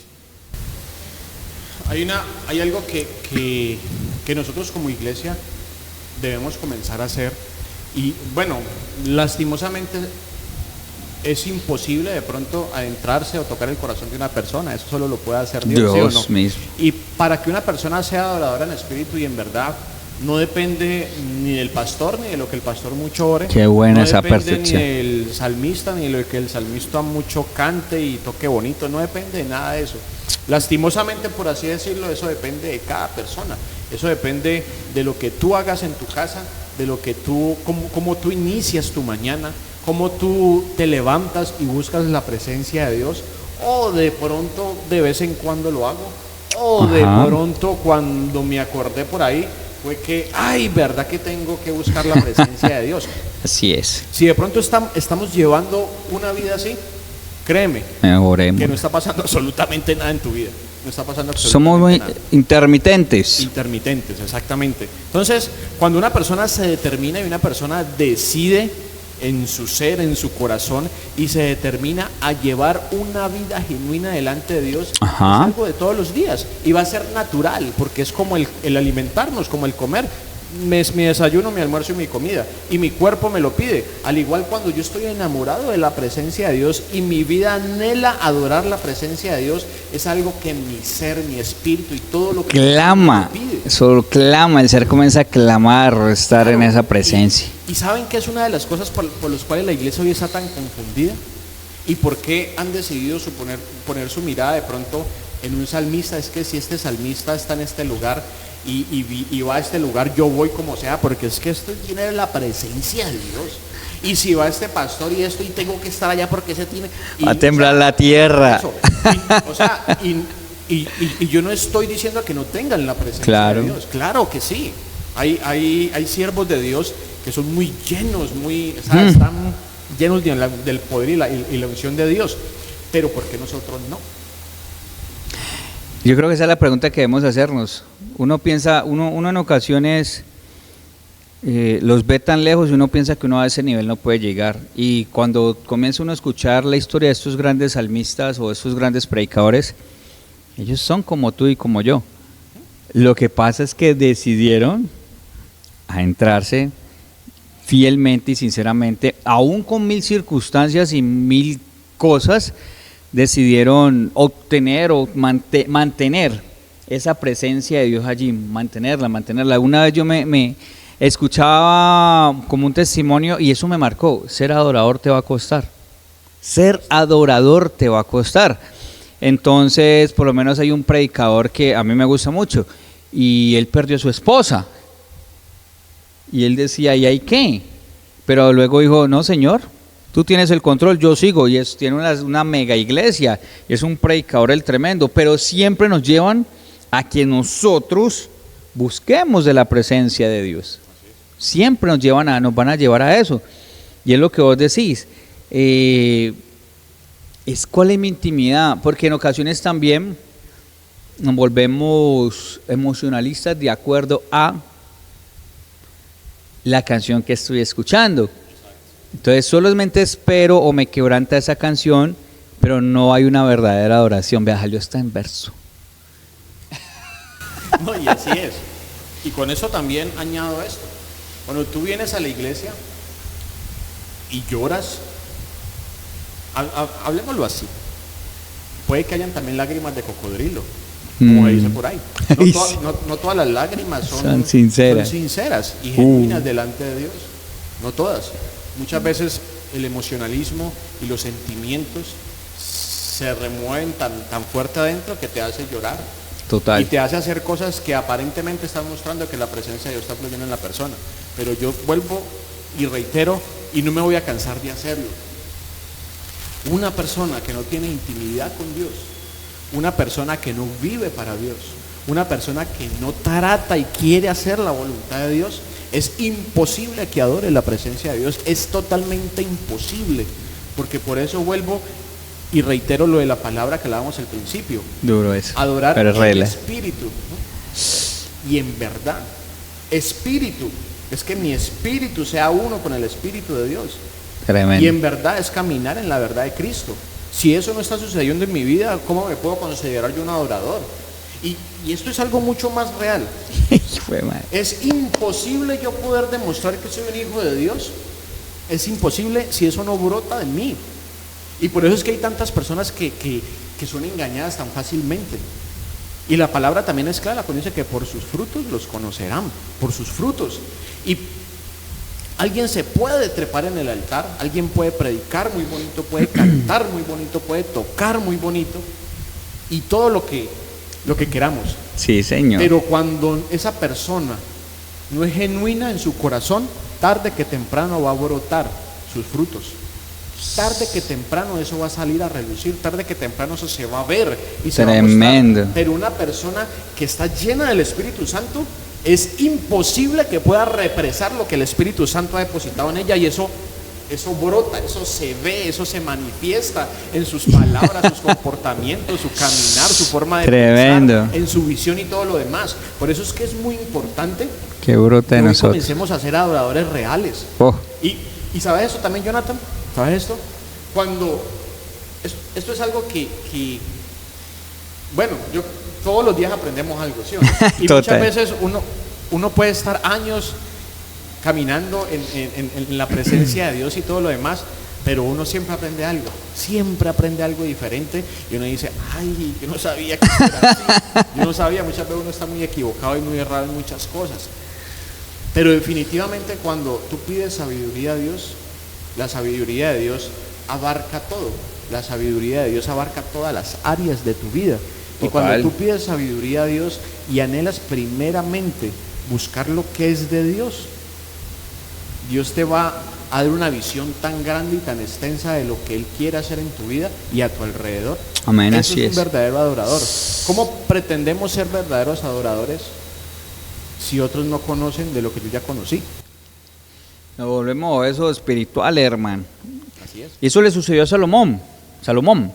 Hay algo que nosotros como iglesia debemos comenzar a hacer y bueno, lastimosamente es imposible de pronto adentrarse o tocar el corazón de una persona, eso solo lo puede hacer Dios, ¿sí o no? Mismo. Y para que una persona sea adoradora en espíritu y en verdad, no depende ni del pastor ni de lo que el pastor mucho ore. Qué buena no esa depende percepción. ni del salmista ni de lo que el salmista mucho cante y toque bonito, no depende de nada de eso. Lastimosamente, por así decirlo, eso depende de cada persona. Eso depende de lo que tú hagas en tu casa, de lo que cómo tú inicias tu mañana, cómo tú te levantas y buscas la presencia de Dios, o de pronto de vez en cuando lo hago, o de pronto cuando me acordé por ahí fue que, verdad que tengo que buscar la presencia de Dios. Así es. Si de pronto estamos llevando una vida así, créeme, Oremos. que no está pasando absolutamente nada en tu vida. No está pasando absolutamente Somos muy nada. intermitentes. Intermitentes, exactamente. Entonces, cuando una persona se determina y una persona decide en su ser, en su corazón, y se determina a llevar una vida genuina delante de Dios, Ajá. es algo de todos los días y va a ser natural, porque es como el alimentarnos, como el comer. Es mi desayuno, mi almuerzo y mi comida, y mi cuerpo me lo pide. Al igual, cuando yo estoy enamorado de la presencia de Dios y mi vida anhela adorar la presencia de Dios, es algo que mi ser, mi espíritu y todo lo que Clama, me pide. solo clama, el ser comienza a clamar, estar en esa presencia. Y saben que es una de las cosas por las cuales la iglesia hoy está tan confundida, y por qué han decidido poner su mirada de pronto en un salmista. Es que si este salmista está en este lugar y va a este lugar, yo voy como sea, porque es que esto tiene la presencia de Dios. Y si va este pastor y esto, y tengo que estar allá porque ese tiene... Va a temblar la tierra. Y yo no estoy diciendo que no tengan la presencia Claro. de Dios. Claro que sí. Hay siervos de Dios que son muy llenos, están llenos del poder y la unción de Dios. Pero ¿por qué nosotros no? Yo creo que esa es la pregunta que debemos hacernos. Uno piensa, uno en ocasiones los ve tan lejos y uno piensa que uno a ese nivel no puede llegar. Y cuando comienza uno a escuchar la historia de estos grandes salmistas o de estos grandes predicadores, ellos son como tú y como yo. Lo que pasa es que decidieron adentrarse fielmente y sinceramente, aún con mil circunstancias y mil cosas, decidieron obtener o mantener esa presencia de Dios allí, mantenerla. Una vez yo me escuchaba como un testimonio y eso me marcó: ser adorador te va a costar. Ser adorador te va a costar. Entonces, por lo menos hay un predicador que a mí me gusta mucho y él perdió a su esposa. Y él decía, ¿y ahí qué? Pero luego dijo, no, señor, tú tienes el control, yo sigo. Y tiene una mega iglesia, es un predicador el tremendo, pero siempre nos llevan a que nosotros busquemos de la presencia de Dios. Siempre nos van a llevar a eso. Y es lo que vos decís, es cuál es mi intimidad, porque en ocasiones también nos volvemos emocionalistas de acuerdo a la canción que estoy escuchando. Entonces solamente espero o me quebranta esa canción, pero no hay una verdadera adoración. Vea, Jalio está en verso. No, y así es. Y con eso también añado esto. Cuando tú vienes a la iglesia y lloras, hablemoslo así, puede que hayan también lágrimas de cocodrilo, como dice por ahí. No todas las lágrimas son sinceras y genuinas delante de Dios. No todas. Muchas veces el emocionalismo y los sentimientos se remueven tan fuerte adentro que te hace llorar. Total. Y te hace hacer cosas que aparentemente están mostrando que la presencia de Dios está fluyendo en la persona. Pero yo vuelvo y reitero, y no me voy a cansar de hacerlo. Una persona que no tiene intimidad con Dios, una persona que no vive para Dios, una persona que no trata y quiere hacer la voluntad de Dios, es imposible que adore la presencia de Dios. Es totalmente imposible. Porque por eso vuelvo y reitero lo de la palabra que hablábamos al principio. Duro eso. Adorar pero en espíritu, ¿no? Y en verdad. Espíritu. Es que mi espíritu sea uno con el espíritu de Dios. Tremendo. Y en verdad es caminar en la verdad de Cristo. Si eso no está sucediendo en mi vida, ¿cómo me puedo considerar yo un adorador? Y esto es algo mucho más real. Es imposible yo poder demostrar que soy un hijo de Dios. Es imposible si eso no brota de mí. Y por eso es que hay tantas personas que son engañadas tan fácilmente. Y la palabra también es clara cuando dice que por sus frutos los conocerán. Por sus frutos. Y alguien se puede trepar en el altar, alguien puede predicar muy bonito, puede cantar muy bonito, puede tocar muy bonito, y todo lo que queramos. Sí, señor. Pero cuando esa persona no es genuina en su corazón, tarde que temprano va a brotar sus frutos. Tarde que temprano eso va a salir a relucir, tarde que temprano eso se va a ver y se Tremendo. va a mostrar. Pero una persona que está llena del Espíritu Santo, es imposible que pueda represar lo que el Espíritu Santo ha depositado en ella, y eso brota, eso se ve, eso se manifiesta en sus palabras, sus comportamientos, su caminar, su forma de Tremendo. pensar, en su visión y todo lo demás. Por eso es que es muy importante que brota que de hoy nosotros. comencemos a ser adoradores reales. Oh. ¿Y sabes eso también, Jonathan? ¿Sabes esto? Cuando, esto es algo bueno, todos los días aprendemos algo, ¿sí o no? Y muchas veces uno puede estar años caminando en la presencia de Dios y todo lo demás, pero uno siempre aprende algo diferente, y uno dice, ay, yo no sabía que esto era así, yo no sabía, muchas veces uno está muy equivocado y muy errado en muchas cosas, pero definitivamente cuando tú pides sabiduría a Dios, la sabiduría de Dios abarca todo, la sabiduría de Dios abarca todas las áreas de tu vida. Y cuando tú pides sabiduría a Dios y anhelas primeramente buscar lo que es de Dios, Dios te va a dar una visión tan grande y tan extensa de lo que Él quiere hacer en tu vida y a tu alrededor. Amén, Eso así es un verdadero adorador. ¿Cómo pretendemos ser verdaderos adoradores si otros no conocen de lo que yo ya conocí? Nos volvemos eso espiritual, hermano. Así es. Y eso le sucedió a Salomón. Salomón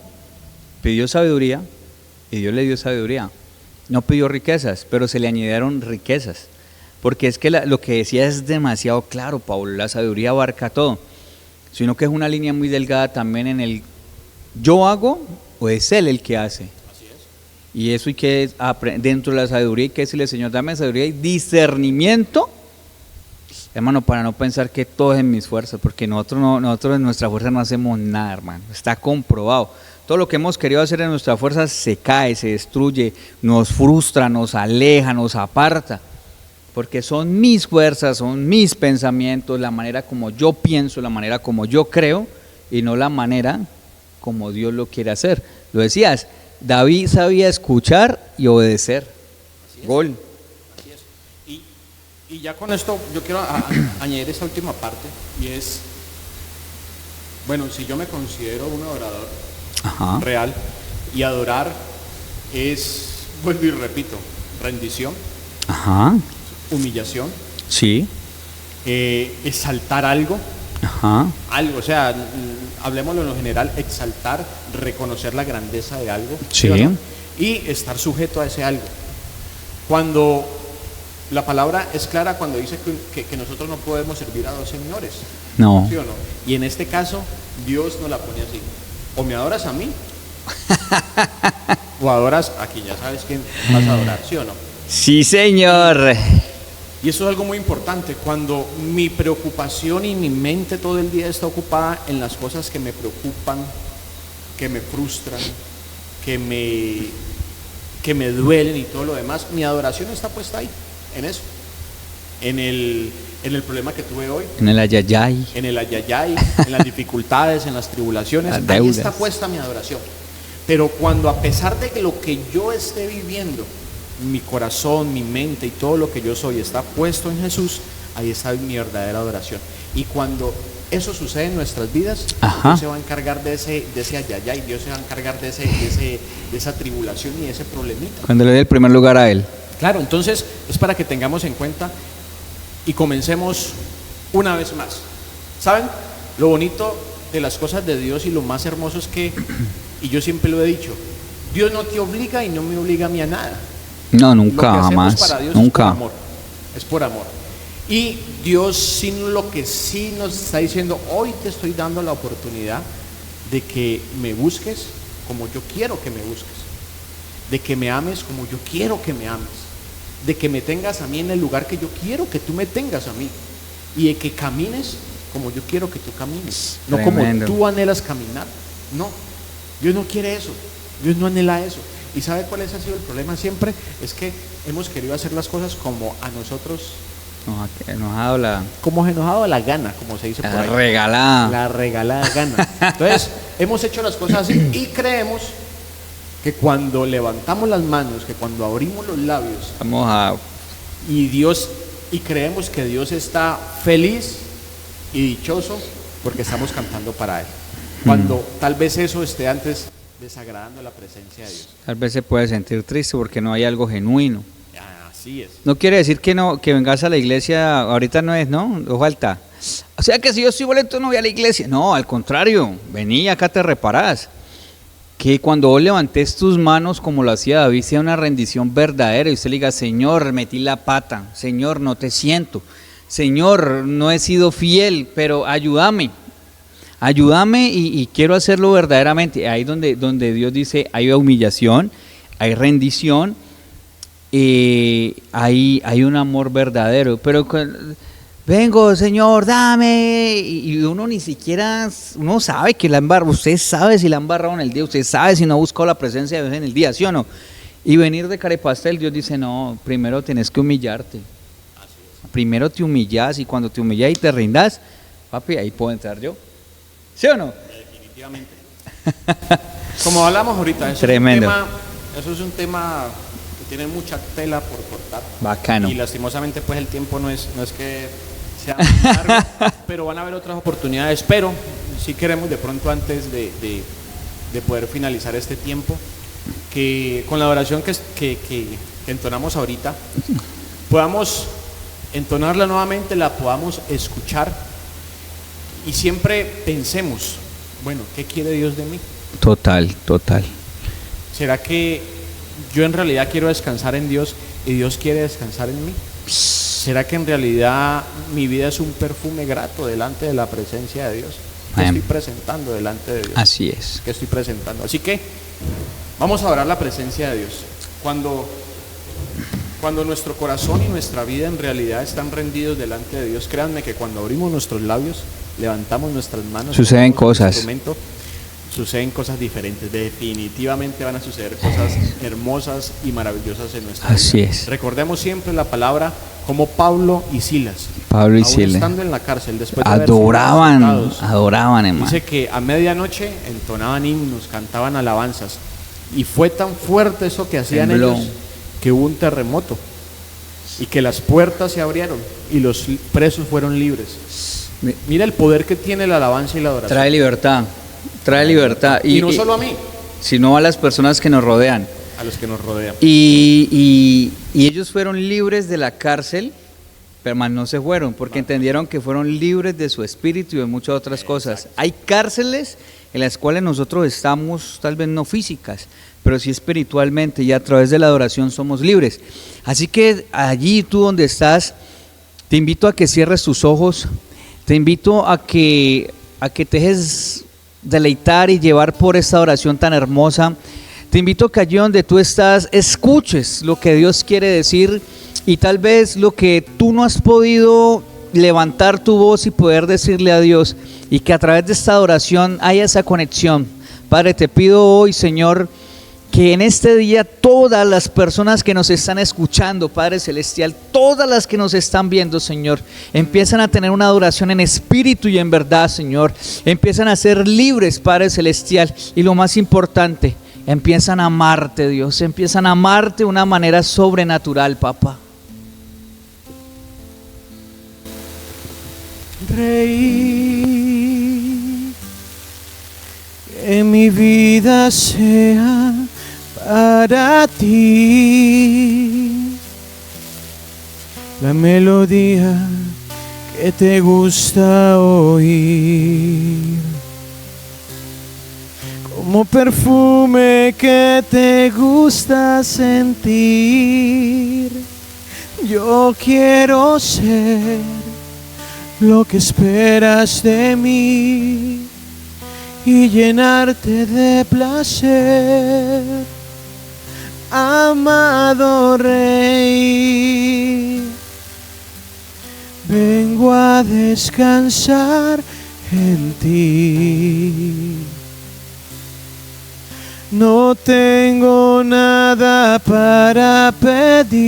pidió sabiduría y Dios le dio sabiduría. No pidió riquezas, pero se le añadieron riquezas. Porque es que lo que decía es demasiado claro, Pablo. La sabiduría abarca todo. Sino que es una línea muy delgada también en el yo hago o es Él el que hace. Así es. Y eso hay que dentro de la sabiduría hay que decirle, Señor, dame sabiduría y discernimiento. Hermano, para no pensar que todo es en mis fuerzas, porque nosotros en nuestra fuerza no hacemos nada, hermano. Está comprobado. Todo lo que hemos querido hacer en nuestra fuerza se cae, se destruye, nos frustra, nos aleja, nos aparta. Porque son mis fuerzas, son mis pensamientos, la manera como yo pienso, la manera como yo creo, y no la manera como Dios lo quiere hacer. Lo decías, David sabía escuchar y obedecer. Así es. Gol. Así es. Y ya con esto yo quiero añadir esta última parte, y es, bueno, si yo me considero un adorador Ajá. real, y adorar es, vuelvo y repito, rendición, Ajá. humillación, Sí. exaltar algo, Ajá. o sea, hablemoslo en lo general, exaltar, reconocer la grandeza de algo, Sí. ¿sí o no? Y estar sujeto a ese algo. Cuando la palabra es clara cuando dice que nosotros no podemos servir a dos señores, No. ¿sí o no? Y en este caso, Dios nos la pone así: o me adoras a mí, o adoras a quien ya sabes quién vas a adorar, ¿sí o no? Sí, señor. Y eso es algo muy importante, cuando mi preocupación y mi mente todo el día está ocupada en las cosas que me preocupan, que me frustran, que me duelen y todo lo demás, mi adoración está puesta ahí, en eso, en el problema que tuve hoy, En el ayayay. en el ayayay, en las dificultades, en las tribulaciones, Las ahí deudas. está puesta mi adoración. Pero cuando, a pesar de que lo que yo esté viviendo, mi corazón, mi mente y todo lo que yo soy está puesto en Jesús, ahí está mi verdadera adoración. Y cuando eso sucede en nuestras vidas, Ajá. Dios se va a encargar de ese ayayay, Dios se va a encargar de esa tribulación y de ese problemita. Cuando le dé el primer lugar a Él. Claro, entonces es para que tengamos en cuenta y comencemos una vez más. ¿Saben? Lo bonito de las cosas de Dios y lo más hermoso es que, y yo siempre lo he dicho, Dios no te obliga y no me obliga a mí a nada. No, Lo nunca, que hacemos jamás. para Dios Nunca. es por amor. Y Dios, sin lo que sí nos está diciendo, hoy te estoy dando la oportunidad de que me busques como yo quiero que me busques, de que me ames como yo quiero que me ames, de que me tengas a mí en el lugar que yo quiero que tú me tengas a mí, y de que camines como yo quiero que tú camines, no Tremendo. como tú anhelas caminar. No, Dios no quiere eso, Dios no anhela eso. ¿Y sabe cuál ha sido el problema siempre? Es que hemos querido hacer las cosas como a nosotros, Nos ha dado la como se nos ha dado la gana, como se dice por ahí. regalada. La regalada gana. Entonces, hemos hecho las cosas así y creemos que cuando levantamos las manos, que cuando abrimos los labios Vamos a. y creemos que Dios está feliz y dichoso porque estamos cantando para Él. Cuando tal vez eso esté antes desagradando la presencia de Dios. Tal vez se puede sentir triste porque no hay algo genuino. Así es. No quiere decir que no, que vengas a la iglesia, ahorita no es, ¿no? No falta. O sea que si yo soy boleto no voy a la iglesia. No, al contrario, vení, acá te reparás. Que cuando vos levantes tus manos como lo hacía David, sea una rendición verdadera y usted le diga, Señor, metí la pata, Señor, no te siento. Señor, no he sido fiel, pero ayúdame. Ayúdame y quiero hacerlo verdaderamente. Ahí donde Dios dice, hay humillación, hay rendición, hay un amor verdadero. Pero vengo, Señor, dame. Y uno ni siquiera, uno sabe que la embarra, usted sabe si la ha embarrado en el día, usted sabe si no ha buscado la presencia de Dios en el día, ¿sí o no? Y venir de carepastel, Dios dice, no, primero tienes que humillarte. Primero te humillas y cuando te humillas y te rindas, papi, ahí puedo entrar yo. ¿Sí o no? Definitivamente. Como hablamos ahorita, Tremendo. Eso es un tema que tiene mucha tela por cortar. Bacano. Y lastimosamente pues el tiempo no es que sea muy largo, pero van a haber otras oportunidades. Pero sí queremos de pronto antes de poder finalizar este tiempo, que con la oración que entonamos ahorita, podamos entonarla nuevamente, la podamos escuchar. Y siempre pensemos, bueno, ¿qué quiere Dios de mí? Total. ¿Será que yo en realidad quiero descansar en Dios y Dios quiere descansar en mí? ¿Será que en realidad mi vida es un perfume grato delante de la presencia de Dios? ¿Qué estoy presentando delante de Dios? Así es. ¿Qué estoy presentando? Así que vamos a orar la presencia de Dios. Cuando nuestro corazón y nuestra vida en realidad están rendidos delante de Dios, créanme que cuando abrimos nuestros labios, levantamos nuestras manos, suceden cosas. Suceden cosas diferentes. Definitivamente van a suceder cosas hermosas y maravillosas en nuestra vida. Así es. Recordemos siempre la palabra como Pablo y Silas. Pablo y Silas, estando en la cárcel, después de adoraban, hermano. Dice que a medianoche entonaban himnos, cantaban alabanzas. Y fue tan fuerte eso que hacían ellos, que hubo un terremoto y que las puertas se abrieron y los presos fueron libres. Mira el poder que tiene la alabanza y la adoración. Trae libertad. Y no solo a mí, sino a las personas que nos rodean. A los que nos rodean. Y ellos fueron libres de la cárcel, pero más no se fueron, porque entendieron que fueron libres de su espíritu y de muchas otras cosas. Hay cárceles en las cuales nosotros estamos, tal vez no físicas, pero sí espiritualmente, y a través de la adoración somos libres. Así que allí tú donde estás, te invito a que cierres tus ojos, te invito a que te dejes deleitar y llevar por esta oración tan hermosa. Te invito a que allí donde tú estás escuches lo que Dios quiere decir, y tal vez lo que tú no has podido levantar tu voz y poder decirle a Dios, y que a través de esta oración haya esa conexión. Padre, te pido hoy, Señor, que en este día todas las personas que nos están escuchando, Padre Celestial, todas las que nos están viendo, Señor, empiezan a tener una adoración en espíritu y en verdad, Señor. Empiezan a ser libres, Padre Celestial, y lo más importante, empiezan a amarte, Dios. Empiezan a amarte de una manera sobrenatural, papá. Rey, que mi vida sea para ti la melodía que te gusta oír, como perfume que te gusta sentir. Yo quiero ser lo que esperas de mí y llenarte de placer, amado Rey. Vengo a descansar en ti. No tengo nada para pedir,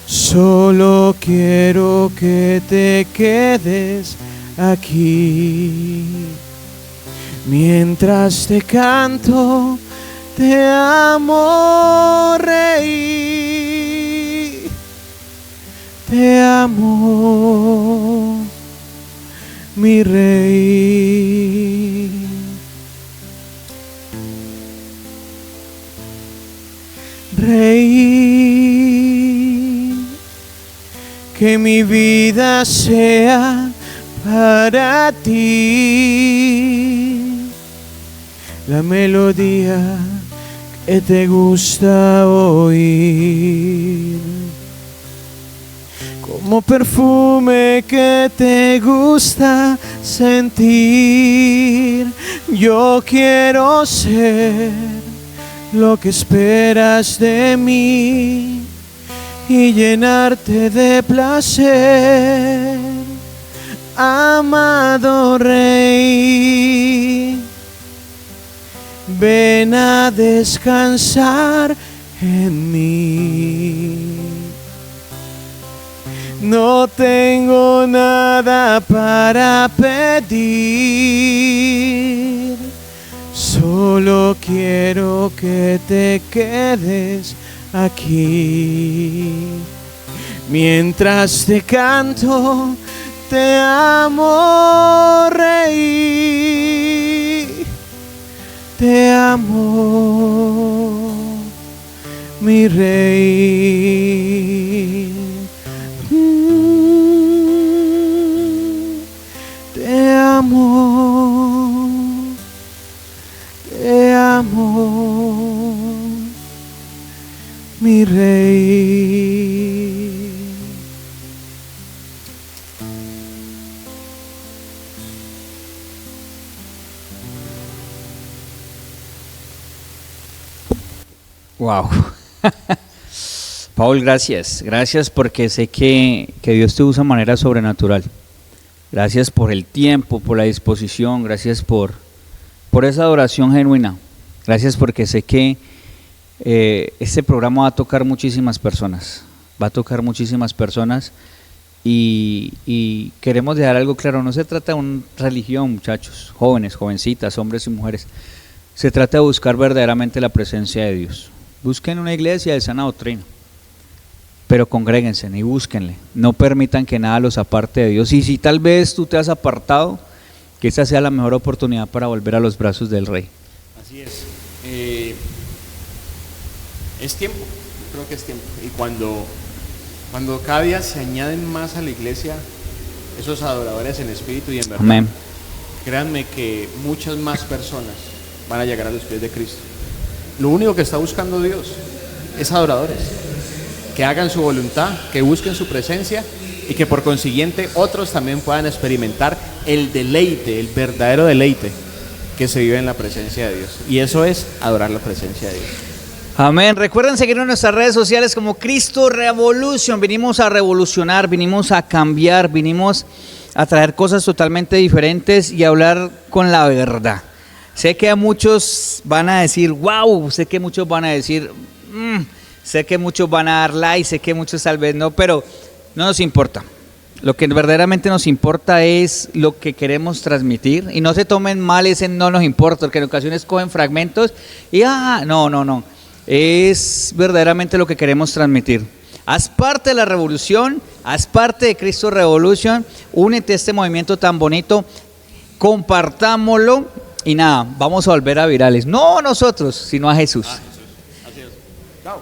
solo quiero que te quedes aquí. Mientras te canto, te amo, Rey. Te amo, mi Rey. Rey, que mi vida sea para ti la melodía que te gusta oír, como perfume que te gusta sentir. Yo quiero ser lo que esperas de mí y llenarte de placer, amado Rey. Ven a descansar en mí. No tengo nada para pedir, solo quiero que te quedes aquí. Mientras te canto, te amo, Rey. Te amo, mi Rey. Te amo, te amo, mi Rey. Wow. Paul, gracias. Gracias porque sé que Dios te usa de manera sobrenatural. Gracias por el tiempo, por la disposición. Gracias por esa adoración genuina. Gracias porque sé que este programa va a tocar muchísimas personas. Va a tocar muchísimas personas. Y queremos dejar algo claro. No se trata de una religión, muchachos, jóvenes, jovencitas, hombres y mujeres. Se trata de buscar verdaderamente la presencia de Dios. Busquen una iglesia de sana doctrina, pero congréguense y búsquenle. No permitan que nada los aparte de Dios. Y si tal vez tú te has apartado, que esa sea la mejor oportunidad para volver a los brazos del Rey. Así es. Es tiempo, creo que es tiempo. Y cuando cada día se añaden más a la iglesia esos adoradores en espíritu y en verdad, Amén. créanme que muchas más personas van a llegar a los pies de Cristo. Lo único que está buscando Dios es adoradores que hagan su voluntad, que busquen su presencia y que por consiguiente otros también puedan experimentar el deleite, el verdadero deleite que se vive en la presencia de Dios. Y eso es adorar la presencia de Dios. Amén. Recuerden seguirnos en nuestras redes sociales como Cristo Revolution. Vinimos a revolucionar, vinimos a cambiar, vinimos a traer cosas totalmente diferentes y a hablar con la verdad. Sé que a muchos van a decir, wow, sé que muchos van a decir, sé que muchos van a dar like, sé que muchos tal vez no, pero no nos importa. Lo que verdaderamente nos importa es lo que queremos transmitir y no se tomen mal ese no nos importa, porque en ocasiones cogen fragmentos y no. Es verdaderamente lo que queremos transmitir. Haz parte de la revolución, haz parte de Cristo Revolution, únete a este movimiento tan bonito, compartámoslo. Y nada, vamos a volver a virales. No nosotros, sino a Jesús. Jesús. Así es. Chao.